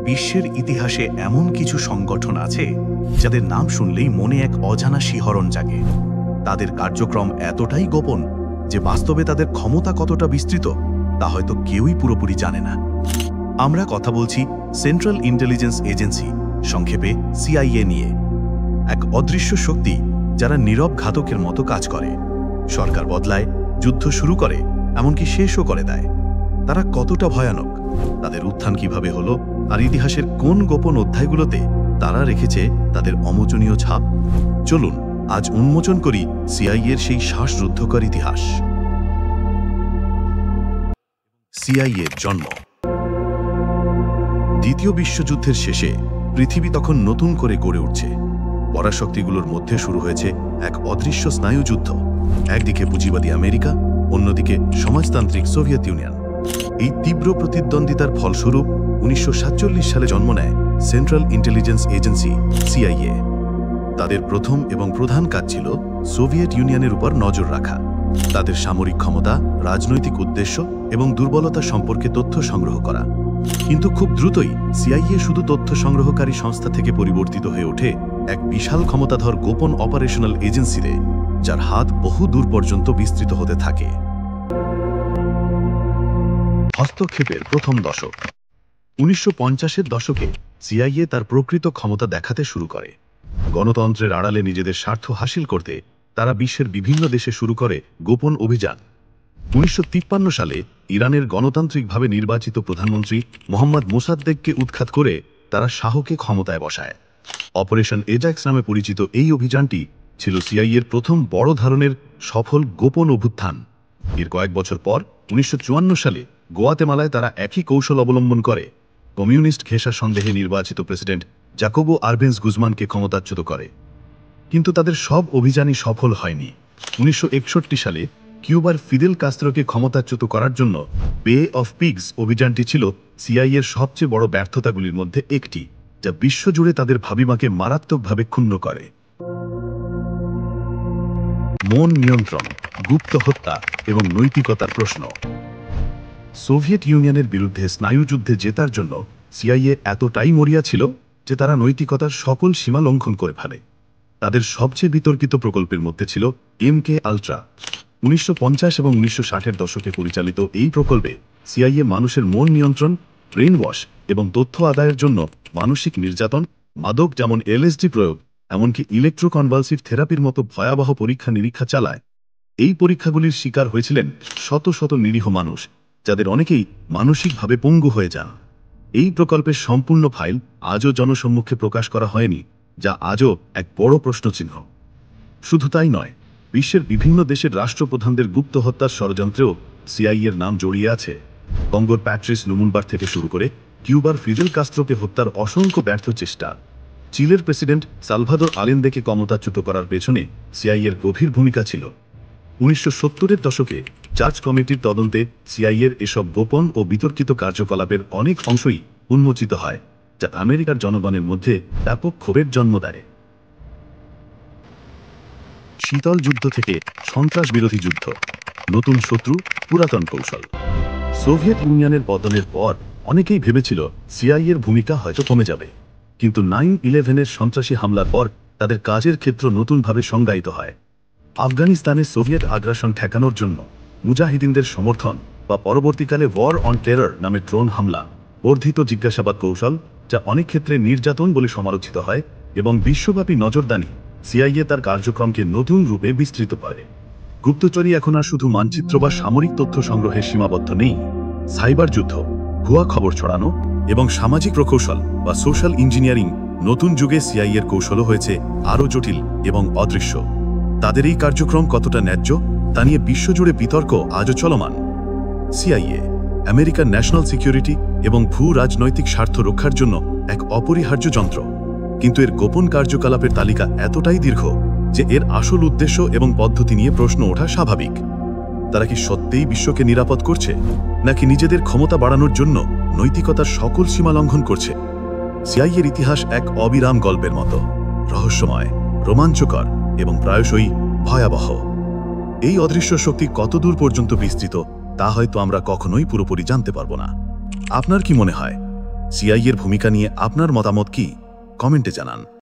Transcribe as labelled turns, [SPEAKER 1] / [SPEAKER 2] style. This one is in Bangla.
[SPEAKER 1] বিশ্বের ইতিহাসে এমন কিছু সংগঠন আছে যাদের নাম শুনলেই মনে এক অজানা শিহরণ জাগে। তাদের কার্যক্রম এতটাই গোপন যে বাস্তবে তাদের ক্ষমতা কতটা বিস্তৃত তা হয়তো কেউই পুরোপুরি জানে না। আমরা কথা বলছি সেন্ট্রাল ইন্টেলিজেন্স এজেন্সি, সংক্ষেপে সিআইএ নিয়ে। এক অদৃশ্য শক্তি যারা নীরব ঘাতকের মতো কাজ করে, সরকার বদলায়, যুদ্ধ শুরু করে, এমনকি শেষও করে দেয়। তারা কতটা ভয়ানক, তাদের উত্থান কিভাবে হলো, আর ইতিহাসের কোন গোপন অধ্যায়গুলোতে তারা রেখেছে তাদের অমোচনীয় ছাপ, চলুন আজ উন্মোচন করি সিআইএর সেই শ্বাসরুদ্ধকর ইতিহাস। সিআইএর জন্ম। দ্বিতীয় বিশ্বযুদ্ধের শেষে পৃথিবী তখন নতুন করে গড়ে উঠছে। পরাশক্তিগুলোর মধ্যে শুরু হয়েছে এক অদৃশ্য স্নায়ুযুদ্ধ। একদিকে পুঁজিবাদী আমেরিকা, অন্যদিকে সমাজতান্ত্রিক সোভিয়েত ইউনিয়ন। এই তীব্র প্রতিদ্বন্দ্বিতার ফলস্বরূপ 1947 সালে জন্ম নেয় সেন্ট্রাল ইন্টেলিজেন্স এজেন্সি, সিআইএ। তাদের প্রথম এবং প্রধান কাজ ছিল সোভিয়েত ইউনিয়নের উপর নজর রাখা, তাদের সামরিক ক্ষমতা, রাজনৈতিক উদ্দেশ্য এবং দুর্বলতা সম্পর্কে তথ্য সংগ্রহ করা। কিন্তু খুব দ্রুতই সিআইএ শুধু তথ্য সংগ্রহকারী সংস্থা থেকে পরিবর্তিত হয়ে ওঠে এক বিশাল ক্ষমতাধর গোপন অপারেশনাল এজেন্সিতে, যার হাত বহু দূর পর্যন্ত বিস্তৃত হতে থাকে। হস্তক্ষেপের প্রথম দশক। 1950-এর দশকে সিআইএ তার প্রকৃত ক্ষমতা দেখাতে শুরু করে। গণতন্ত্রের আড়ালে নিজেদের স্বার্থ হাসিল করতে তারা বিশ্বের বিভিন্ন দেশে শুরু করে গোপন অভিযান। 1953 সালে ইরানের গণতান্ত্রিকভাবে নির্বাচিত প্রধানমন্ত্রী মোহাম্মদ মোসাদ্দেককে উৎখাত করে তারা শাহকে ক্ষমতায় বসায়। অপারেশন এজাক্স নামে পরিচিত এই অভিযানটি ছিল সিআইএর প্রথম বড় ধরনের সফল গোপন অভ্যুত্থান। এর কয়েক বছর পর 1954 সালে গোয়াতেমালায় তারা একই কৌশল অবলম্বন করে কমিউনিস্ট ঘেঁষা সন্দেহে নির্বাচিত প্রেসিডেন্ট জাকোবো আরবেন্স গুজমানকে ক্ষমতাচ্যুত করে। কিন্তু তাদের সব অভিযানই সফল হয়নি। 1961 সালে কিউবার ফিদেল কাস্ত্রোকে ক্ষমতাচ্যুত করার জন্য বে অফ পিগস অভিযানটি ছিল সিআইএর সবচেয়ে বড় ব্যর্থতাগুলির মধ্যে একটি, যা বিশ্বজুড়ে তাদের ভাবিমাকে মারাত্মকভাবে ক্ষুণ্ণ করে। মন নিয়ন্ত্রণ, গুপ্ত হত্যা এবং নৈতিকতার প্রশ্ন। সোভিয়েত ইউনিয়নের বিরুদ্ধে স্নায়ুযুদ্ধে জেতার জন্য সিআইএ এতটাই মরিয়া ছিল যে তারা নৈতিকতার সকল সীমা লঙ্ঘন করে ফেলে। তাদের সবচেয়ে বিতর্কিত প্রকল্পের মধ্যে ছিল MK আল্ট্রা। 1950 এবং 1960-এর দশকে পরিচালিত এই প্রকল্পে সিআইএ মানুষের মন নিয়ন্ত্রণ, ব্রেন ওয়াশ এবং তথ্য আদায়ের জন্য মানসিক নির্যাতন, মাদক যেমন LSD প্রয়োগ, এমনকি ইলেকট্রোকনভালসিভ থেরাপির মতো ভয়াবহ পরীক্ষা নিরীক্ষা চালায়। এই পরীক্ষাগুলির শিকার হয়েছিলেন শত শত নিরীহ মানুষ, যাদের অনেকেই মানসিকভাবে পঙ্গু হয়ে যান। এই প্রকল্পের সম্পূর্ণ ফাইল আজও জনসম্মুখে প্রকাশ করা হয়নি, যা আজও এক বড় প্রশ্নচিহ্ন। শুধু তাই নয়, বিশ্বের বিভিন্ন দেশের রাষ্ট্রপ্রধানদের গুপ্ত হত্যার ষড়যন্ত্রেও সিআইএর নাম জড়িয়ে আছে। কঙ্গোর প্যাট্রিস লুমুম্বার থেকে শুরু করে কিউবার ফিদেল কাস্ত্রোকে হত্যার অসংখ্য ব্যর্থ চেষ্টা, চিলের প্রেসিডেন্ট সালভাদোর আলেন্দেকে ক্ষমতাচ্যুত করার পেছনে সিআইএর গভীর ভূমিকা ছিল। 1970-এর দশকে চার্চ কমিটির তদন্তে সিআইএর এসব গোপন ও বিতর্কিত কার্যকলাপের অনেক অংশই উন্মোচিত হয়, যা আমেরিকার জনগণের মধ্যে ব্যাপক ক্ষোভের জন্ম দেয়। শীতল যুদ্ধ থেকে সন্ত্রাস বিরোধী যুদ্ধ, নতুন শত্রু, পুরাতন কৌশল। সোভিয়েত ইউনিয়নের পতনের পর অনেকেই ভেবেছিল সিআইএর ভূমিকা হয়তো কমে যাবে, কিন্তু 9/11-এর সন্ত্রাসী হামলার পর তাদের কাজের ক্ষেত্র নতুনভাবে সংজ্ঞায়িত হয়। আফগানিস্তানে সোভিয়েত আগ্রাসন ঠেকানোর জন্য মুজাহিদিনদের সমর্থন বা পরবর্তীকালে ওয়ার অন টেরর নামে ড্রোন হামলা, বর্ধিত জিজ্ঞাসাবাদ কৌশল, যা অনেক ক্ষেত্রে নির্যাতন বলে সমালোচিত হয়, এবং বিশ্বব্যাপী নজরদারি সিআইএ তার কার্যক্রমকে নতুন রূপে বিস্তৃত করে। গুপ্তচরী এখন আর শুধু মানচিত্র বা সামরিক তথ্য সংগ্রহে সীমাবদ্ধ নেই। সাইবার যুদ্ধ, ভুয়া খবর ছড়ানো এবং সামাজিক প্রকৌশল বা সোশ্যাল ইঞ্জিনিয়ারিং নতুন যুগে সিআইএর কৌশলও হয়েছে আরও জটিল এবং অদৃশ্য। তাদের এই কার্যক্রম কতটা ন্যায্য তা নিয়ে বিশ্বজুড়ে বিতর্ক আজও চলমান। সিআইএ আমেরিকার ন্যাশনাল সিকিউরিটি এবং ভূ রাজনৈতিক স্বার্থ রক্ষার জন্য এক অপরিহার্য যন্ত্র, কিন্তু এর গোপন কার্যকলাপের তালিকা এতটাই দীর্ঘ যে এর আসল উদ্দেশ্য এবং পদ্ধতি নিয়ে প্রশ্ন ওঠা স্বাভাবিক। তারা কি সত্যিই বিশ্বকে নিরাপদ করছে, নাকি নিজেদের ক্ষমতা বাড়ানোর জন্য নৈতিকতার সকল সীমা লঙ্ঘন করছে? সিআইএর ইতিহাস এক অবিরাম গল্পের মতো, রহস্যময়, রোমাঞ্চকর এবং প্রায়শই ভয়াবহ। এই অদৃশ্য শক্তি কতদূর পর্যন্ত বিস্তৃত তা হয়তো আমরা কখনোই পুরোপুরি জানতে পারব না। আপনার কি মনে হয়, সিআইএর ভূমিকা নিয়ে আপনার মতামত কি? কমেন্টে জানান।